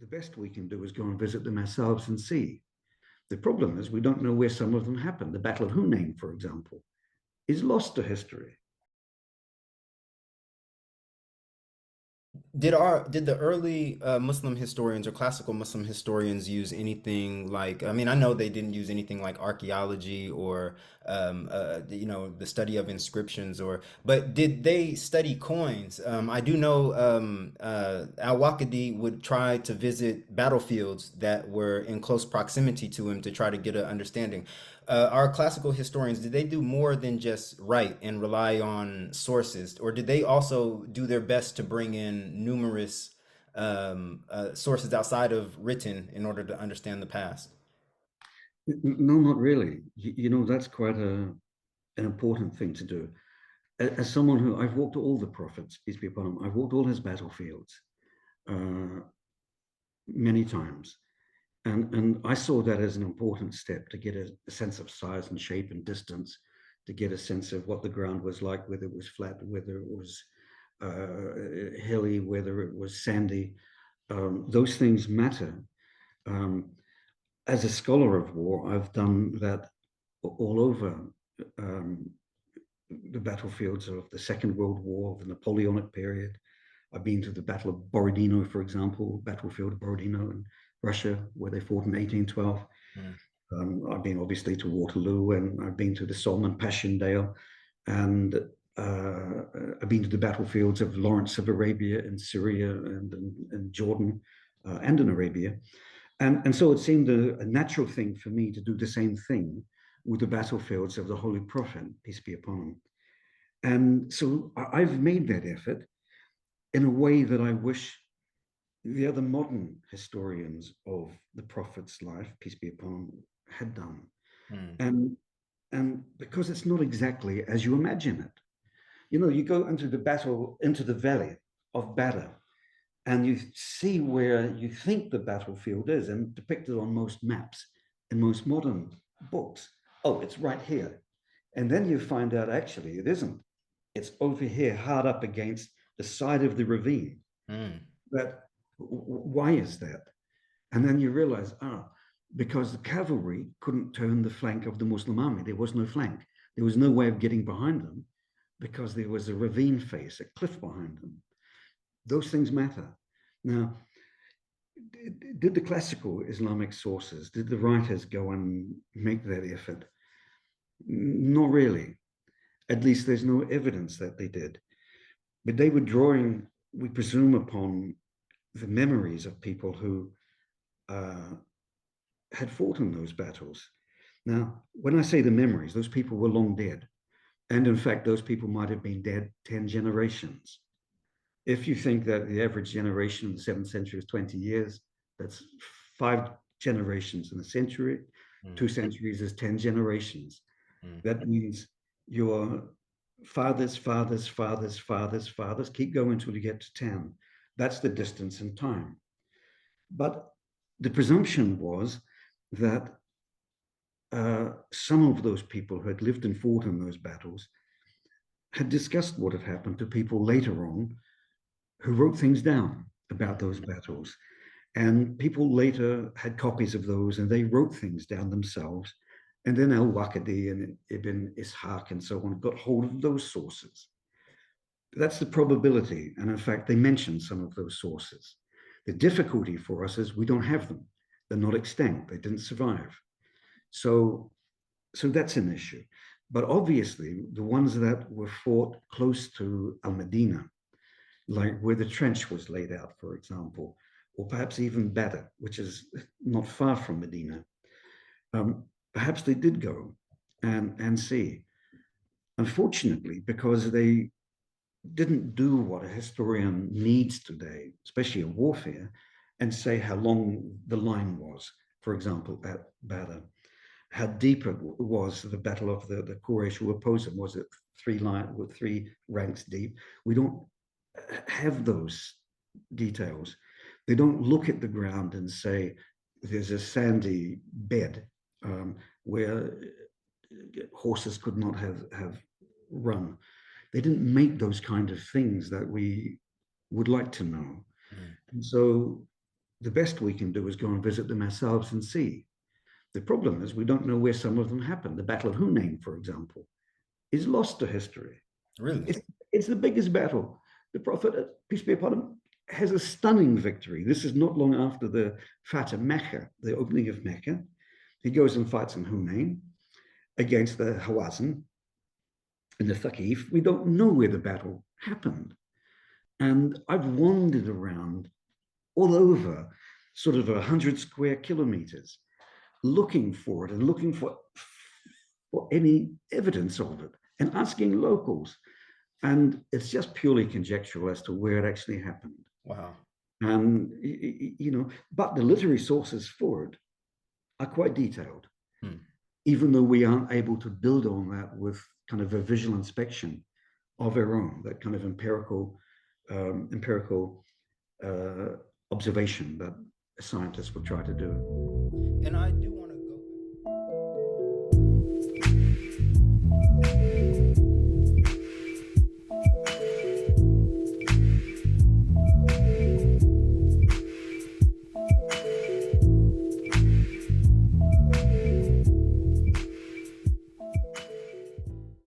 the best we can do is go and visit them ourselves and see. The problem is we don't know where some of them happened. The Battle of Hunain, for example, is lost to history. Did the early Muslim historians or classical Muslim historians use anything like, I mean, I know they didn't use anything like archaeology or the study of inscriptions, or but did they study coins? I do know Al-Waqidi would try to visit battlefields that were in close proximity to him to try to get an understanding. Our classical historians, did they do more than just write and rely on sources, or did they also do their best to bring in numerous sources outside of written in order to understand the past? No, not really. That's quite an important thing to do. As someone who I've walked all the prophets, peace be upon him, I've walked all his battlefields uh, many times. And I saw that as an important step to get a sense of size and shape and distance, to get a sense of what the ground was like, whether it was flat, whether it was hilly, whether it was sandy. Those things matter. Um, as a scholar of war, I've done that all over um, the battlefields of the Second World War, the Napoleonic period. I've been to the Battle of Borodino, for example, battlefield of Borodino in Russia, where they fought in 1812. Mm. I've been obviously to Waterloo, and I've been to the Somme and Passchendaele, and I've been to the battlefields of Lawrence of Arabia in Syria and Jordan and in Arabia. And so it seemed a natural thing for me to do the same thing with the battlefields of the Holy Prophet, peace be upon him. And so I've made that effort in a way that I wish the other modern historians of the Prophet's life, peace be upon him, had done. Mm. And and because it's not exactly as you imagine it. You go into the battle, into the valley of Badr, and you see where you think the battlefield is, and depicted on most maps in most modern books. Oh, it's right here. And then you find out actually it isn't. It's over here, hard up against the side of the ravine. Mm. But why is that? And then you realize, because the cavalry couldn't turn the flank of the Muslim army. There was no flank. There was no way of getting behind them because there was a ravine face, a cliff behind them. Those things matter. Now, did the classical Islamic sources, did the writers go and make that effort? Not really. At least there's no evidence that they did. But they were drawing, we presume, upon the memories of people who uh, had fought in those battles. Now, when I say the memories, those people were long dead. And in fact, those people might have been dead 10 generations. If you think that the average generation in the 7th century is 20 years, that's 5 generations in a century. Mm. 2 centuries is 10 generations. Mm. That means your fathers, fathers, fathers, fathers, fathers keep going until you get to 10. That's the distance in time. But the presumption was that some of those people who had lived and fought in those battles had discussed what had happened to people later on who wrote things down about those battles. And people later had copies of those and they wrote things down themselves. And then Al-Waqidi and Ibn Ishaq and so on got hold of those sources. That's the probability. And in fact, they mentioned some of those sources. The difficulty for us is we don't have them. They're not extant. They didn't survive. So that's an issue. But obviously, the ones that were fought close to Al-Medina, like where the trench was laid out, for example, or perhaps even Badr, which is not far from Medina, perhaps they did go and see. Unfortunately, because they didn't do what a historian needs today, especially in warfare, and say how long the line was, for example, at Badr, how deep it was, the battle of the Quraysh who opposed them. Was it 3 ranks deep? We don't have those details. They don't look at the ground and say there's a sandy bed where horses could not have run. They didn't make those kind of things that we would like to know. Mm. And so the best we can do is go and visit them ourselves and see. The problem is we don't know where some of them happened. The Battle of Hunain, for example, is lost to history. Really? It's the biggest battle. The Prophet, peace be upon him, has a stunning victory. This is not long after the Fatah Mecca, the opening of Mecca. He goes and fights in Hunain against the Hawazin and the Thaqif. We don't know where the battle happened. And I've wandered around all over sort of 100 square kilometers looking for it and looking for any evidence of it and asking locals. And it's just purely conjectural as to where it actually happened. Wow. And, but the literary sources for it are quite detailed, even though we aren't able to build on that with kind of a visual inspection of our own, that kind of empirical observation that a scientist would try to do. And I do